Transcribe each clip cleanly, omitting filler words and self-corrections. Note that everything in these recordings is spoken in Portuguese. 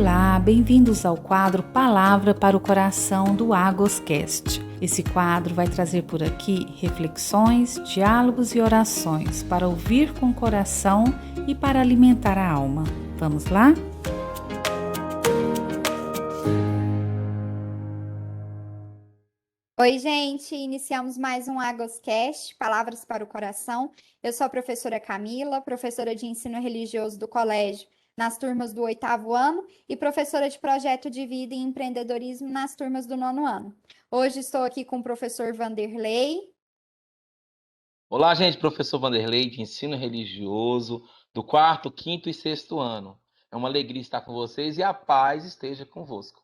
Olá, bem-vindos ao quadro Palavra para o Coração do Agoscast. Esse quadro vai trazer por aqui reflexões, diálogos e orações para ouvir com o coração e para alimentar a alma. Vamos lá? Oi, gente! Iniciamos mais um Agoscast, Palavras para o Coração. Eu sou a professora Camila, professora de ensino religioso do colégio nas turmas do 8º ano e professora de projeto de vida e empreendedorismo nas turmas do 9º ano. Hoje estou aqui com o professor Vanderlei. Olá, gente, professor Vanderlei, de ensino religioso, do 4º, 5º e 6º ano. É uma alegria estar com vocês e a paz esteja convosco.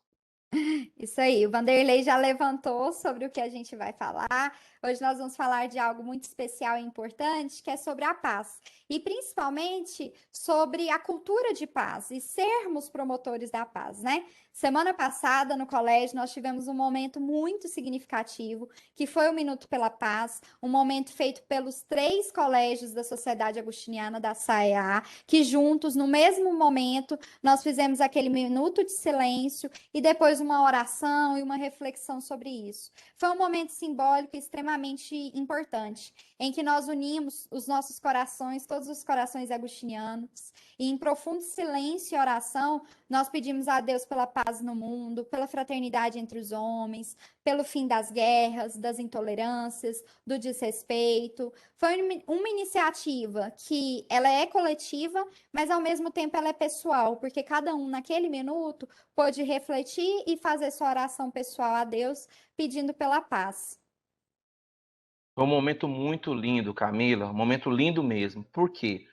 Isso aí, o Vanderlei já levantou sobre o que a gente vai falar. Hoje nós vamos falar de algo muito especial e importante, que é sobre a paz. E principalmente sobre a cultura de paz e sermos promotores da paz, né? Semana passada, no colégio, nós tivemos um momento muito significativo, que foi o Minuto pela Paz, um momento feito pelos 3 colégios da Sociedade Agostiniana da SAEA, que juntos, no mesmo momento, nós fizemos aquele minuto de silêncio e depois uma oração e uma reflexão sobre isso. Foi um momento simbólico extremamente importante, em que nós unimos os nossos corações, todos os corações agostinianos, e em profundo silêncio e oração, nós pedimos a Deus pela paz no mundo, pela fraternidade entre os homens, pelo fim das guerras, das intolerâncias, do desrespeito. Foi uma iniciativa que ela é coletiva, mas ao mesmo tempo ela é pessoal, porque cada um naquele minuto pôde refletir e fazer sua oração pessoal a Deus, pedindo pela paz. Foi um momento muito lindo, Camila, um momento lindo mesmo. Por quê?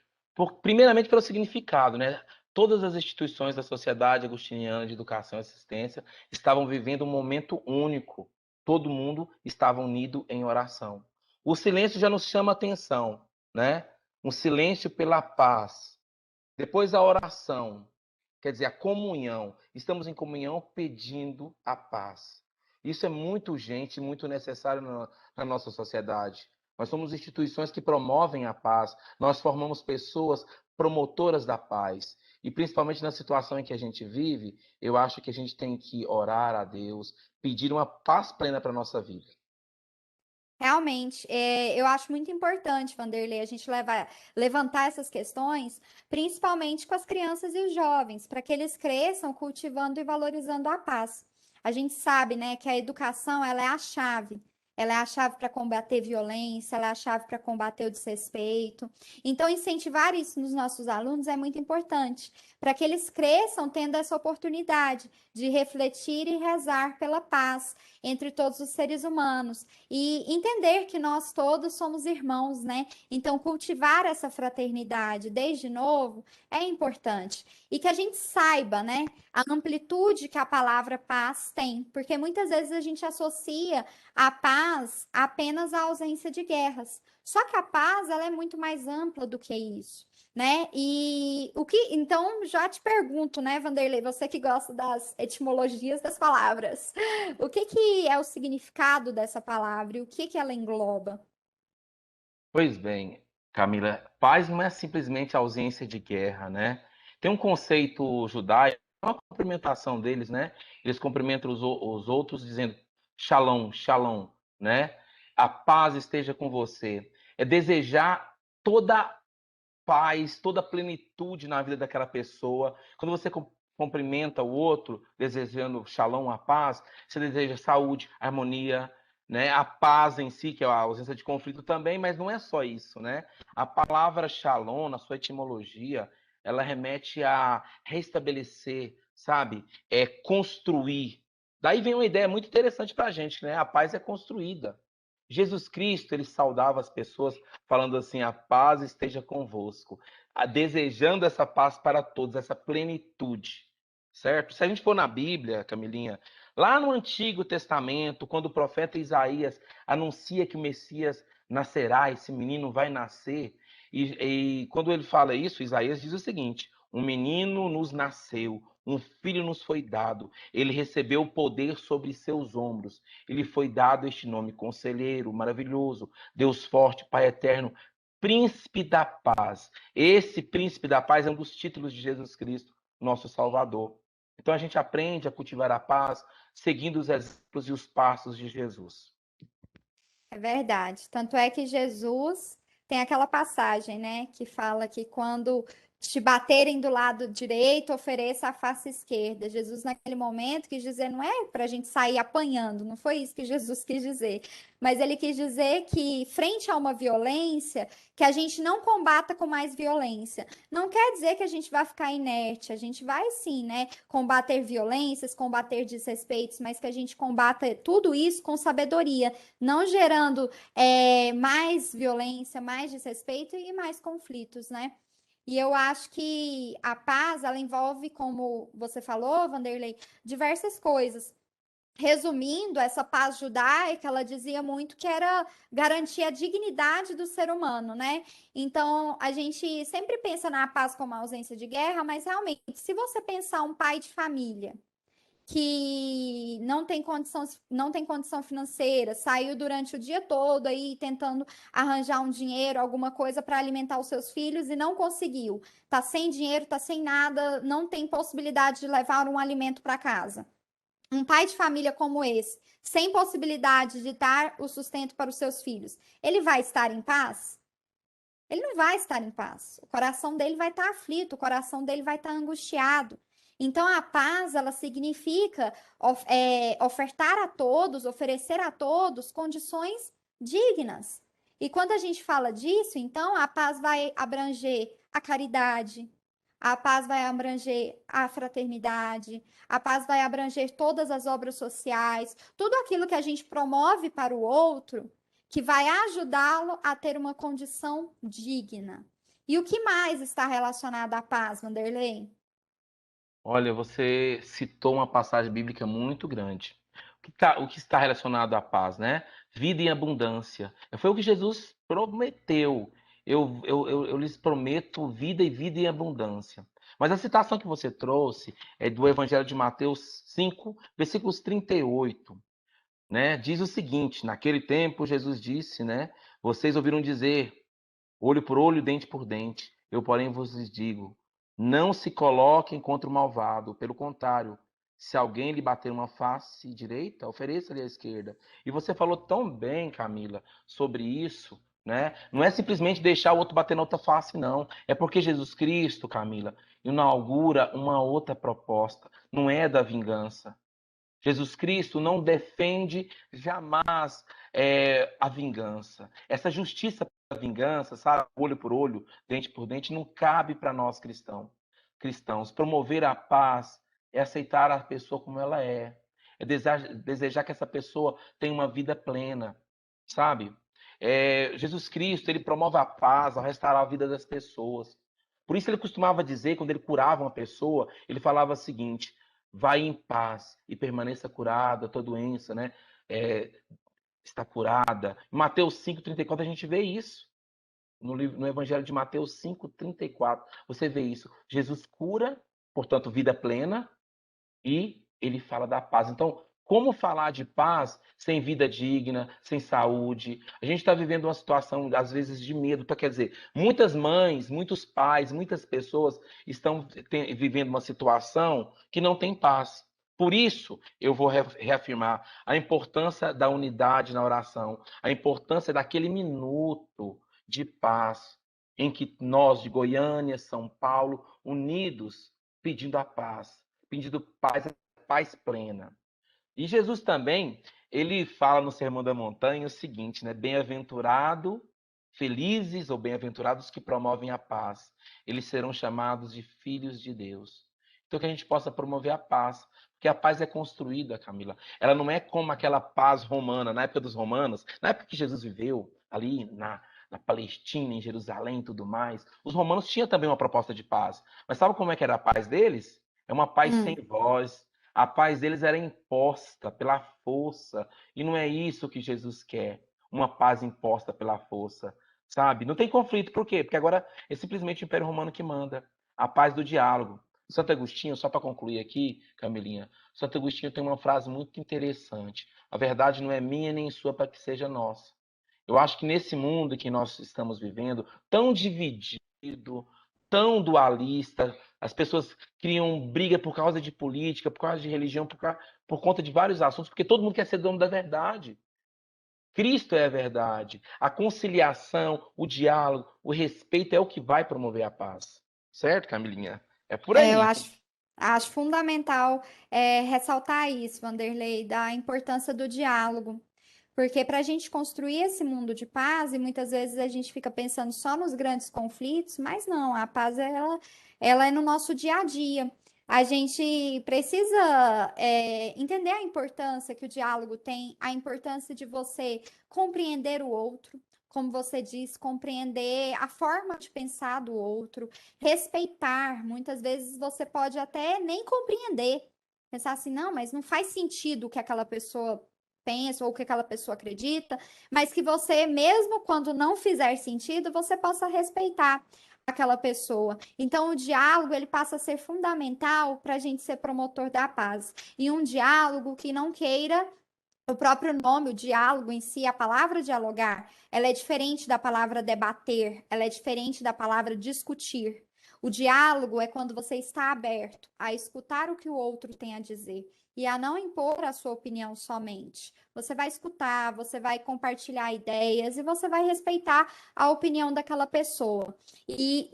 Primeiramente pelo significado, né? Todas as instituições da Sociedade Agostiniana de Educação e Assistência estavam vivendo um momento único. Todo mundo estava unido em oração. O silêncio já nos chama atenção, né? Um silêncio pela paz. Depois a oração, quer dizer, a comunhão. Estamos em comunhão pedindo a paz. Isso é muito urgente, muito necessário na nossa sociedade. Nós somos instituições que promovem a paz. Nós formamos pessoas promotoras da paz. E principalmente na situação em que a gente vive, eu acho que a gente tem que orar a Deus, pedir uma paz plena para a nossa vida. Realmente, eu acho muito importante, Vanderlei, a gente levantar essas questões, principalmente com as crianças e os jovens, para que eles cresçam cultivando e valorizando a paz. A gente sabe, né, que a educação, ela é a chave. Ela é a chave para combater violência, ela é a chave para combater o desrespeito. Então, incentivar isso nos nossos alunos é muito importante, para que eles cresçam tendo essa oportunidade de refletir e rezar pela paz entre todos os seres humanos e entender que nós todos somos irmãos, né? Então, cultivar essa fraternidade desde novo é importante. E que a gente saiba, né, a amplitude que a palavra paz tem, porque muitas vezes a gente associa a paz apenas à ausência de guerras. Só que a paz, ela é muito mais ampla do que isso. Né? E o que, então, já te pergunto, né, Vanderlei, você que gosta das etimologias das palavras, o que é o significado dessa palavra e o que ela engloba? Pois bem, Camila, paz não é simplesmente ausência de guerra, né? Tem um conceito judaico, uma cumprimentação deles, né? Eles cumprimentam os outros dizendo shalom, shalom, né? A paz esteja com você. É desejar toda paz, toda plenitude na vida daquela pessoa. Quando você cumprimenta o outro, desejando shalom, a paz, você deseja saúde, harmonia, né? A paz em si, que é a ausência de conflito também, mas não é só isso, né? A palavra shalom, na sua etimologia, ela remete a restabelecer, sabe? É construir. Daí vem uma ideia muito interessante para a gente, né? A paz é construída. Jesus Cristo, ele saudava as pessoas falando assim: a paz esteja convosco, desejando essa paz para todos, essa plenitude, certo? Se a gente for na Bíblia, Camilinha, lá no Antigo Testamento, quando o profeta Isaías anuncia que o Messias nascerá, esse menino vai nascer, e quando ele fala isso, Isaías diz o seguinte: um menino nos nasceu, um filho nos foi dado, ele recebeu o poder sobre seus ombros, ele foi dado este nome: Conselheiro, Maravilhoso, Deus Forte, Pai Eterno, Príncipe da Paz. Esse Príncipe da Paz é um dos títulos de Jesus Cristo, nosso Salvador. Então a gente aprende a cultivar a paz seguindo os exemplos e os passos de Jesus. É verdade. Tanto é que Jesus tem aquela passagem, né, que fala que quando te baterem do lado direito, ofereça a face esquerda. Jesus, naquele momento, quis dizer, não é para a gente sair apanhando, não foi isso que Jesus quis dizer. Mas ele quis dizer que, frente a uma violência, que a gente não combata com mais violência. Não quer dizer que a gente vai ficar inerte, a gente vai sim, né, combater violências, combater desrespeitos, mas que a gente combata tudo isso com sabedoria, não gerando mais violência, mais desrespeito e mais conflitos, né? E eu acho que a paz, ela envolve, como você falou, Vanderlei, diversas coisas. Resumindo, essa paz judaica, ela dizia muito que era garantir a dignidade do ser humano, né? Então, a gente sempre pensa na paz como a ausência de guerra, mas realmente, se você pensar um pai de família que não tem condição financeira, saiu durante o dia todo aí tentando arranjar um dinheiro, alguma coisa para alimentar os seus filhos e não conseguiu. Tá sem dinheiro, tá sem nada, não tem possibilidade de levar um alimento para casa. Um pai de família como esse, sem possibilidade de dar o sustento para os seus filhos, ele vai estar em paz? Ele não vai estar em paz. O coração dele vai estar aflito, o coração dele vai estar angustiado. Então, a paz, ela significa ofertar a todos, oferecer a todos condições dignas. E quando a gente fala disso, então, a paz vai abranger a caridade, a paz vai abranger a fraternidade, a paz vai abranger todas as obras sociais, tudo aquilo que a gente promove para o outro que vai ajudá-lo a ter uma condição digna. E o que mais está relacionado à paz, Vanderlei? Olha, você citou uma passagem bíblica muito grande. O que está relacionado à paz, né? Vida em abundância. Foi o que Jesus prometeu. Eu lhes prometo vida e vida em abundância. Mas a citação que você trouxe é do Evangelho de Mateus 5, versículos 38, né? Diz o seguinte: naquele tempo Jesus disse, né? Vocês ouviram dizer, olho por olho, dente por dente. Eu, porém, vos digo: não se coloquem contra o malvado. Pelo contrário, se alguém lhe bater uma face direita, ofereça-lhe a esquerda. E você falou tão bem, Camila, sobre isso, né? Não é simplesmente deixar o outro bater na outra face, não. É porque Jesus Cristo, Camila, inaugura uma outra proposta. Não é da vingança. Jesus Cristo não defende jamais a vingança. Essa justiça pela vingança, sabe, olho por olho, dente por dente, não cabe para nós cristãos. Promover a paz é aceitar a pessoa como ela é desejar que essa pessoa tenha uma vida plena, sabe? Jesus Cristo, ele promove a paz ao restaurar a vida das pessoas. Por isso ele costumava dizer, quando ele curava uma pessoa, ele falava o seguinte: vai em paz e permaneça curada, a tua doença, né? É, está curada. Em Mateus 5,34 a gente vê isso. No Evangelho de Mateus 5,34, você vê isso. Jesus cura, portanto, vida plena, e ele fala da paz. Então, como falar de paz sem vida digna, sem saúde? A gente está vivendo uma situação, às vezes, de medo. Então, quer dizer, muitas mães, muitos pais, muitas pessoas estão vivendo uma situação que não tem paz. Por isso, eu vou reafirmar a importância da unidade na oração, a importância daquele minuto de paz em que nós, de Goiânia, São Paulo, unidos, pedindo a paz, pedindo paz plena. E Jesus também, ele fala no Sermão da Montanha o seguinte, né? Bem-aventurado, felizes ou bem-aventurados que promovem a paz. Eles serão chamados de filhos de Deus. Então que a gente possa promover a paz, porque a paz é construída, Camila. Ela não é como aquela paz romana, na época dos romanos, na época que Jesus viveu ali na Palestina, em Jerusalém e tudo mais. Os romanos tinham também uma proposta de paz. Mas sabe como é que era a paz deles? É uma paz sem voz. A paz deles era imposta pela força. E não é isso que Jesus quer. Uma paz imposta pela força. Sabe? Não tem conflito. Por quê? Porque agora é simplesmente o Império Romano que manda. A paz do diálogo. Santo Agostinho, só para concluir aqui, Camilinha, Santo Agostinho tem uma frase muito interessante. A verdade não é minha nem sua para que seja nossa. Eu acho que nesse mundo que nós estamos vivendo, tão dividido, tão dualista, As pessoas criam briga por causa de política, por causa de religião, por conta de vários assuntos, porque todo mundo quer ser dono da verdade. Cristo é a verdade. A conciliação, o diálogo, o respeito é o que vai promover a paz. Certo, Camilinha? É por Eu aí. acho fundamental ressaltar isso, Vanderlei, da importância do diálogo. Porque para a gente construir esse mundo de paz, e muitas vezes a gente fica pensando só nos grandes conflitos, mas não, a paz ela é no nosso dia a dia. A gente precisa entender a importância que o diálogo tem, a importância de você compreender o outro, como você diz, compreender a forma de pensar do outro, respeitar. Muitas vezes você pode até nem compreender, pensar assim, não, mas não faz sentido o que aquela pessoa pensa ou o que aquela pessoa acredita, mas que você, mesmo quando não fizer sentido, você possa respeitar aquela pessoa. Então, o diálogo ele passa a ser fundamental para a gente ser promotor da paz. E um diálogo que não queira o próprio nome, o diálogo em si, a palavra dialogar, ela é diferente da palavra debater, ela é diferente da palavra discutir. O diálogo é quando você está aberto a escutar o que o outro tem a dizer e a não impor a sua opinião somente. Você vai escutar, você vai compartilhar ideias e você vai respeitar a opinião daquela pessoa. E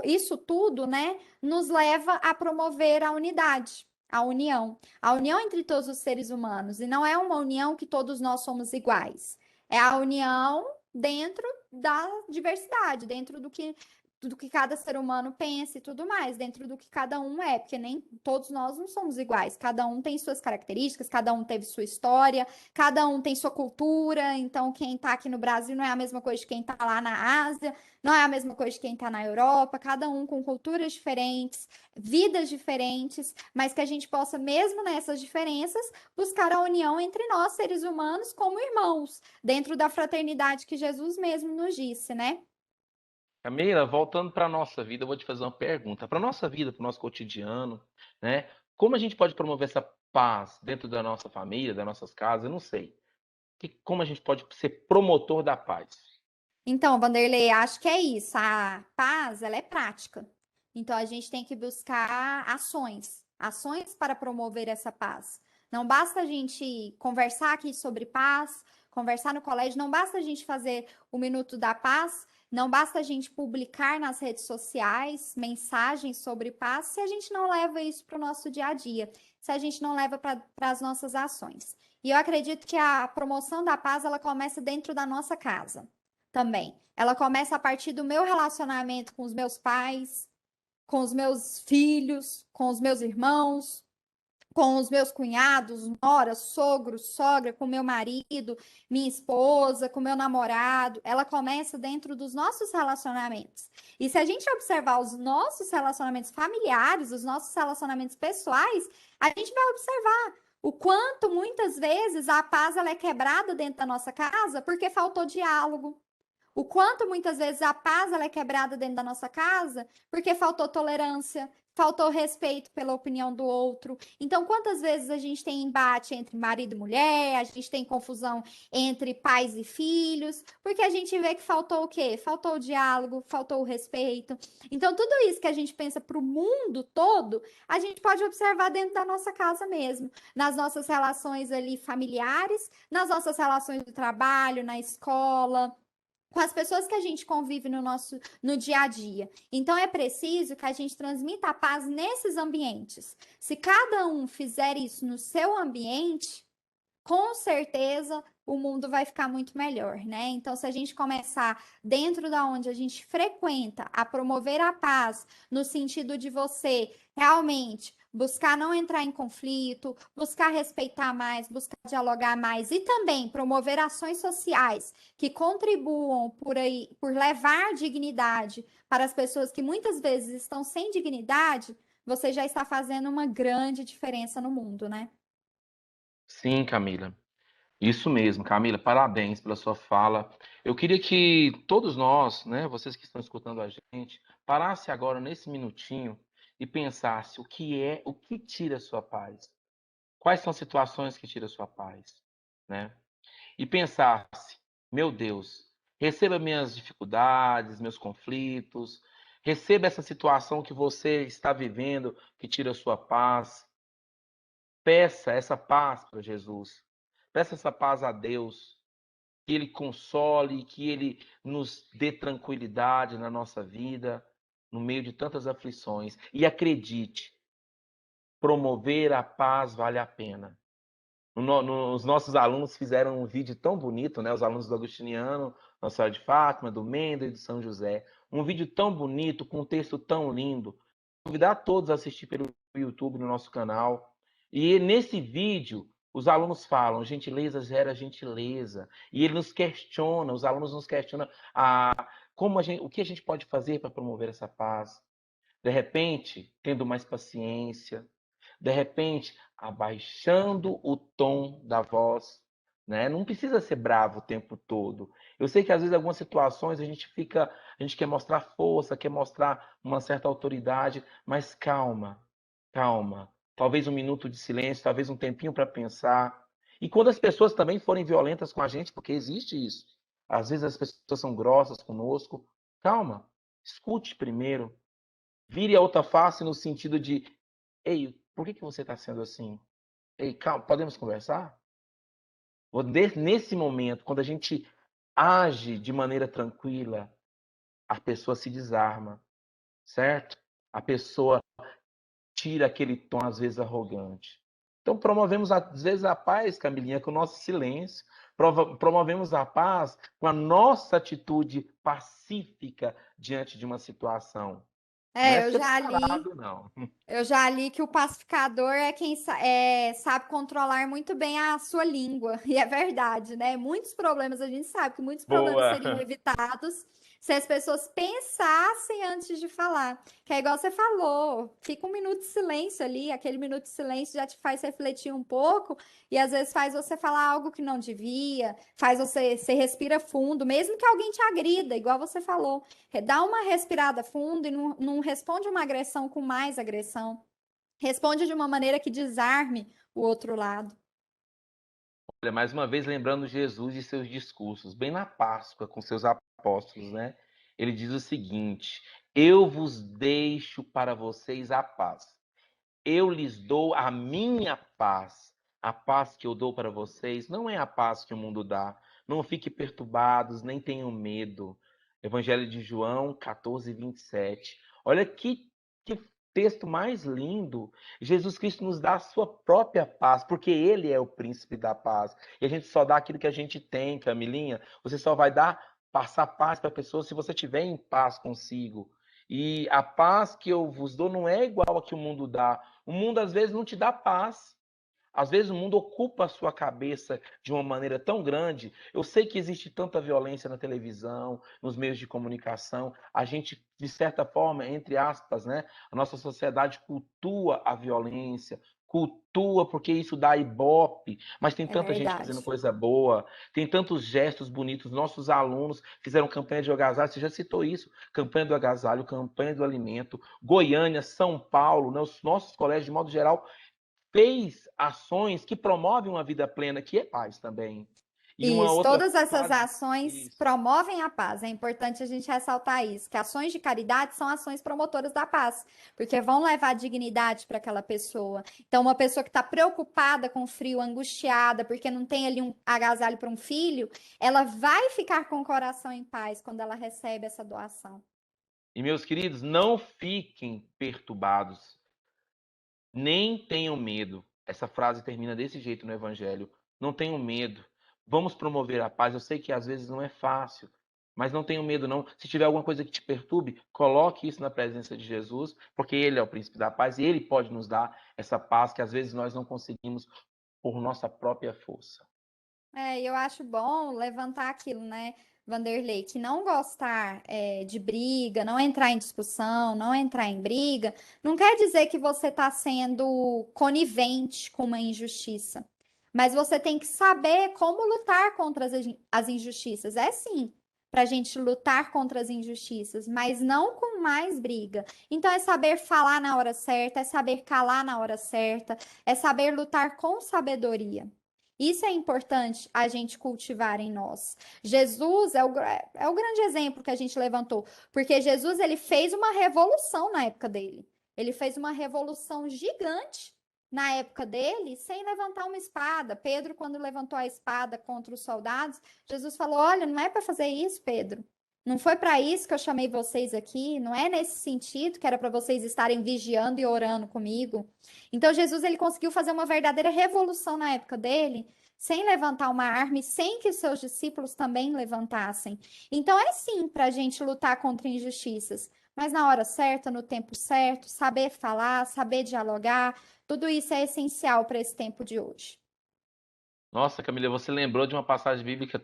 isso tudo, né, nos leva a promover a unidade, a união. A união entre todos os seres humanos. E não é uma união que todos nós somos iguais. É a união dentro da diversidade, dentro do que cada ser humano pensa e tudo mais, dentro do que cada um é, porque nem todos nós não somos iguais. Cada um tem suas características, cada um teve sua história, cada um tem sua cultura. Então, quem está aqui no Brasil não é a mesma coisa de quem está lá na Ásia, não é a mesma coisa de quem está na Europa, cada um com culturas diferentes, vidas diferentes, mas que a gente possa, mesmo nessas diferenças, buscar a união entre nós, seres humanos, como irmãos, dentro da fraternidade que Jesus mesmo nos disse, né? Camila, voltando para a nossa vida, eu vou te fazer uma pergunta. Para a nossa vida, para o nosso cotidiano, né? Como a gente pode promover essa paz dentro da nossa família, das nossas casas? Eu não sei. Como a gente pode ser promotor da paz? Então, Vanderlei, acho que é isso. A paz, ela é prática. Então, a gente tem que buscar ações, ações para promover essa paz. Não basta a gente conversar aqui sobre paz, conversar no colégio, não basta a gente fazer o Minuto da Paz, não basta a gente publicar nas redes sociais mensagens sobre paz, se a gente não leva isso para o nosso dia a dia, se a gente não leva para as nossas ações. E eu acredito que a promoção da paz, ela começa dentro da nossa casa também. Ela começa a partir do meu relacionamento com os meus pais, com os meus filhos, com os meus irmãos, com os meus cunhados, nora, sogro, sogra, com meu marido, minha esposa, com meu namorado. Ela começa dentro dos nossos relacionamentos. E se a gente observar os nossos relacionamentos familiares, os nossos relacionamentos pessoais, a gente vai observar o quanto muitas vezes a paz ela é quebrada dentro da nossa casa porque faltou diálogo, o quanto muitas vezes a paz ela é quebrada dentro da nossa casa porque faltou tolerância, faltou respeito pela opinião do outro. Então, quantas vezes a gente tem embate entre marido e mulher, a gente tem confusão entre pais e filhos, porque a gente vê que faltou o quê? Faltou o diálogo, faltou o respeito. Então, tudo isso que a gente pensa para o mundo todo, a gente pode observar dentro da nossa casa mesmo, nas nossas relações ali familiares, nas nossas relações do trabalho, na escola, com as pessoas que a gente convive no dia a dia. Então é preciso que a gente transmita a paz nesses ambientes. Se cada um fizer isso no seu ambiente, com certeza o mundo vai ficar muito melhor, né? Então, se a gente começar dentro da onde a gente frequenta a promover a paz, no sentido de você realmente buscar não entrar em conflito, buscar respeitar mais, buscar dialogar mais e também promover ações sociais que contribuam por levar dignidade para as pessoas que muitas vezes estão sem dignidade, você já está fazendo uma grande diferença no mundo, né? Sim, Camila. Isso mesmo, Camila. Parabéns pela sua fala. Eu queria que todos nós, né, vocês que estão escutando a gente, parasse agora nesse minutinho e pensasse o que tira a sua paz? Quais são as situações que tiram a sua paz, né? E pensasse, meu Deus, receba minhas dificuldades, meus conflitos, Receba essa situação que você está vivendo, que tira a sua paz. Peça essa paz para Jesus. Peça essa paz a Deus, que Ele console, que Ele nos dê tranquilidade na nossa vida, no meio de tantas aflições. E acredite, promover a paz vale a pena. Os nossos alunos fizeram um vídeo tão bonito, né? Os alunos do Agostiniano, Nossa Senhora de Fátima, do Mendel e do São José. Um vídeo tão bonito, com um texto tão lindo. Convidar todos a assistir pelo YouTube no nosso canal. E nesse vídeo, os alunos falam, gentileza gera gentileza. E ele nos questiona, os alunos nos questionam o que a gente pode fazer para promover essa paz. De repente, tendo mais paciência, de repente, abaixando o tom da voz, né? Não precisa ser bravo o tempo todo. Eu sei que às vezes algumas situações a gente quer mostrar força, quer mostrar uma certa autoridade, mas calma, calma. Talvez um minuto de silêncio, talvez um tempinho para pensar. E quando as pessoas também forem violentas com a gente, porque existe isso. Às vezes as pessoas são grossas conosco. Calma, escute primeiro. Vire a outra face no sentido de: ei, por que você está sendo assim? Ei, calma, podemos conversar? Nesse momento, quando a gente age de maneira tranquila, a pessoa se desarma, certo? A pessoa tira aquele tom, às vezes, arrogante. Então, promovemos, às vezes, a paz, Camilinha, com o nosso silêncio. Promovemos a paz com a nossa atitude pacífica diante de uma situação. Não é É, eu ser já li. parado, não. Eu já li que o pacificador é quem sabe controlar muito bem a sua língua. E é verdade, né? Muitos problemas, a gente sabe que muitos problemas Boa. seriam evitados se as pessoas pensassem antes de falar. Que é igual você falou, fica um minuto de silêncio ali, aquele minuto de silêncio já te faz refletir um pouco e às vezes faz você falar algo que não devia, faz você respira fundo, mesmo que alguém te agrida, igual você falou. Dá uma respirada fundo e não responde uma agressão com mais agressão. Responde de uma maneira que desarme o outro lado. Olha, mais uma vez lembrando Jesus e seus discursos, bem na Páscoa com seus apóstolos, né? Ele diz o seguinte: eu vos deixo para vocês a paz. Eu lhes dou a minha paz. A paz que eu dou para vocês não é a paz que o mundo dá. Não fiquem perturbados, nem tenham medo. Evangelho de João 14, 27. Olha que texto mais lindo. Jesus Cristo nos dá a sua própria paz, porque Ele é o príncipe da paz. E a gente só dá aquilo que a gente tem, Camilinha. Você só vai passar paz para a pessoa se você estiver em paz consigo. E a paz que eu vos dou não é igual a que o mundo dá. O mundo às vezes não te dá paz. Às vezes o mundo ocupa a sua cabeça de uma maneira tão grande. Eu sei que existe tanta violência na televisão, nos meios de comunicação. A gente, de certa forma, entre aspas, né, a nossa sociedade cultua a violência, cultua porque isso dá ibope, mas tem É tanta gente fazendo verdade. coisa boa, tem tantos gestos bonitos. Nossos alunos fizeram campanha de agasalho, você já citou isso, campanha do agasalho, campanha do alimento. Goiânia, São Paulo, né, os nossos colégios, de modo geral, fez ações que promovem uma vida plena, que é paz também. E uma Isso, outra todas essas frase, ações isso. promovem a paz. É importante a gente ressaltar isso, que ações de caridade são ações promotoras da paz, porque vão levar dignidade para aquela pessoa. Então, uma pessoa que está preocupada com o frio, angustiada, porque não tem ali um agasalho para um filho, ela vai ficar com o coração em paz quando ela recebe essa doação. E meus queridos, não fiquem perturbados, nem tenham medo. Essa frase termina desse jeito no Evangelho. Não tenham medo. Vamos promover a paz. Eu sei que às vezes não é fácil, mas não tenham medo, não. Se tiver alguma coisa que te perturbe, coloque isso na presença de Jesus, porque Ele é o príncipe da paz e Ele pode nos dar essa paz que às vezes nós não conseguimos por nossa própria força. É, eu acho bom levantar aquilo, né, Vanderlei, que não gostar de briga, não entrar em discussão, não entrar em briga, não quer dizer que você está sendo conivente com uma injustiça. Mas você tem que saber como lutar contra as injustiças. É sim, para a gente lutar contra as injustiças, mas não com mais briga. Então é saber falar na hora certa, é saber calar na hora certa, é saber lutar com sabedoria. Isso é importante a gente cultivar em nós. Jesus é o grande exemplo que a gente levantou, porque Jesus ele fez uma revolução na época dele. Ele fez uma revolução gigante na época dele, sem levantar uma espada. Pedro, quando levantou a espada contra os soldados, Jesus falou: Olha, não é para fazer isso, Pedro. Não foi para isso que eu chamei vocês aqui. Não é nesse sentido que era para vocês estarem vigiando e orando comigo. Então, Jesus ele conseguiu fazer uma verdadeira revolução na época dele, sem levantar uma arma e sem que seus discípulos também levantassem. Então, é sim para a gente lutar contra injustiças, mas na hora certa, no tempo certo, saber falar, saber dialogar, tudo isso é essencial para esse tempo de hoje. Nossa, Camila, você lembrou de uma passagem bíblica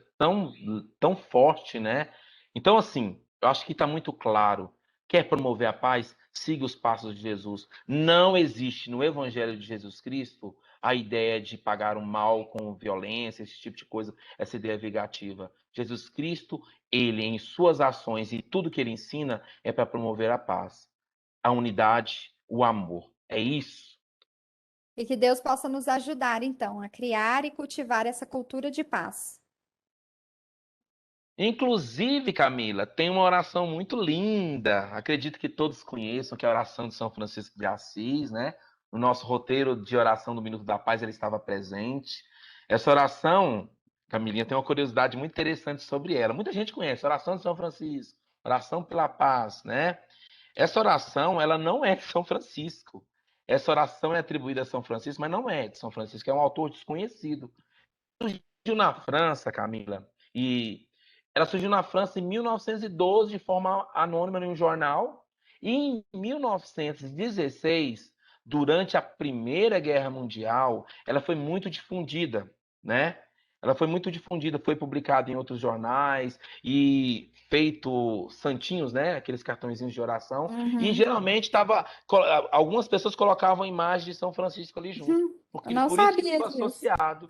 tão forte, né? Então, assim, eu acho que está muito claro. Quer promover a paz? Siga os passos de Jesus. Não existe no Evangelho de Jesus Cristo a ideia de pagar o mal com violência, esse tipo de coisa, essa ideia vingativa. Jesus Cristo, ele, em suas ações e tudo que ele ensina, é para promover a paz, a unidade, o amor. É isso. E que Deus possa nos ajudar, então, a criar e cultivar essa cultura de paz. Inclusive, Camila, tem uma oração muito linda. Acredito que todos conheçam, que é a oração de São Francisco de Assis, né? No nosso roteiro de oração do Minuto da Paz, ele estava presente. Essa oração, Camilinha, tem uma curiosidade muito interessante sobre ela. Muita gente conhece, oração de São Francisco, oração pela paz, né? Essa oração, ela não é de São Francisco. Essa oração é atribuída a São Francisco, mas não é de São Francisco, é um autor desconhecido. Surgiu na França, Camila, e ela surgiu na França em 1912 de forma anônima em um jornal, e em 1916, durante a Primeira Guerra Mundial, ela foi muito difundida, né? Ela foi muito difundida, foi publicada em outros jornais e feito santinhos, né? Aqueles cartõezinhos de oração. E Uhum. geralmente tava, algumas pessoas colocavam a imagem de São Francisco ali junto, Eu porque não por isso que sabia ficou disso. associado.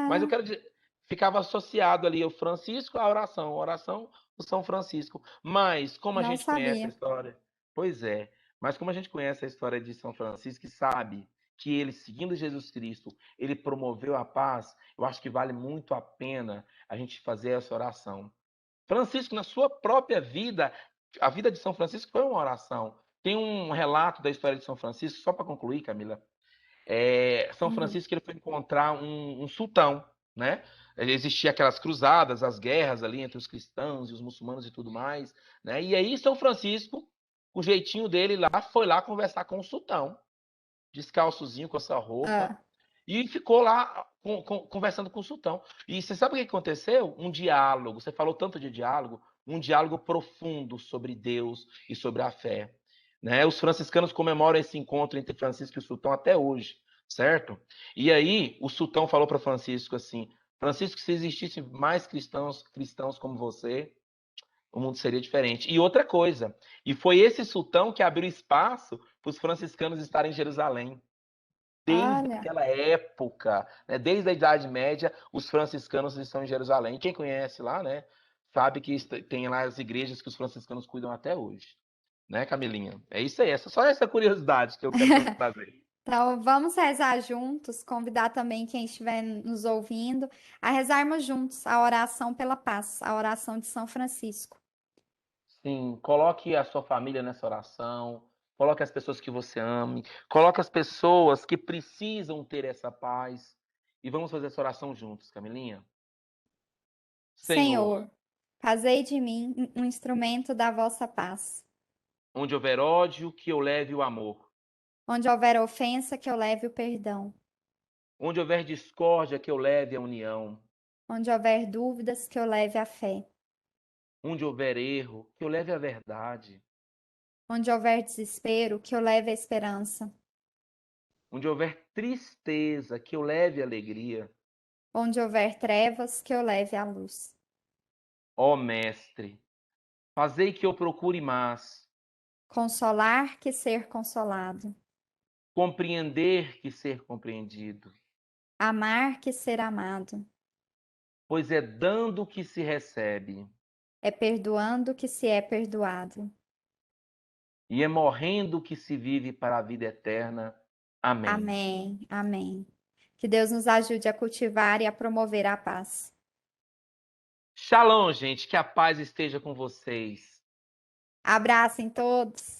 Mas eu Ah, quero dizer, ficava associado ali o Francisco à oração, a oração do São Francisco. Mas como a não gente conhece a sabia. história, pois é, mas como a gente conhece a história de São Francisco e sabe que ele, seguindo Jesus Cristo, ele promoveu a paz, eu acho que vale muito a pena a gente fazer essa oração. Francisco, na sua própria vida, a vida de São Francisco foi uma oração. Tem um relato da história de São Francisco, só para concluir, Camila, São Uhum. Francisco ele foi encontrar um sultão, né? Existia aquelas cruzadas, as guerras ali entre os cristãos e os muçulmanos e tudo mais, né? E aí São Francisco, o jeitinho dele lá, foi lá conversar com o sultão, descalçozinho com essa roupa, Ah, e ficou lá conversando com o sultão. E você sabe o que aconteceu? Um diálogo. Você falou tanto de diálogo, um diálogo profundo sobre Deus e sobre a fé. Né? Os franciscanos comemoram esse encontro entre Francisco e o sultão até hoje, certo? E aí o sultão falou para Francisco assim: Francisco, se existissem mais cristãos como você, o mundo seria diferente. E outra coisa, e foi esse sultão que abriu espaço para os franciscanos estarem em Jerusalém. Desde olha, aquela época, né, desde a Idade Média, os franciscanos estão em Jerusalém. Quem conhece lá, né, sabe que tem lá as igrejas que os franciscanos cuidam até hoje. Né, Camilinha? É isso aí, só essa curiosidade que eu quero trazer. então vamos rezar juntos, convidar também quem estiver nos ouvindo a rezarmos juntos a oração pela paz, a oração de São Francisco. Sim, coloque a sua família nessa oração, coloque as pessoas que você ame, coloque as pessoas que precisam ter essa paz. E vamos fazer essa oração juntos, Camilinha? Senhor, Senhor, fazei de mim um instrumento da vossa paz. onde houver ódio, que eu leve o amor. Onde houver ofensa, que eu leve o perdão. Onde houver discórdia, que eu leve a união. Onde houver dúvidas, que eu leve a fé. Onde houver erro, que eu leve a verdade. Onde houver desespero, que eu leve a esperança. Onde houver tristeza, que eu leve a alegria. Onde houver trevas, que eu leve a luz. Ó Mestre, fazei que eu procure mais, Consolar que ser consolado. compreender que ser compreendido, Amar que ser amado. pois é dando que se recebe, É perdoando que se é perdoado. e é morrendo que se vive para a vida eterna. Amém. Amém. Amém. Que Deus nos ajude a cultivar e a promover a paz. Shalom, gente, que a paz esteja com vocês. Abraço em todos.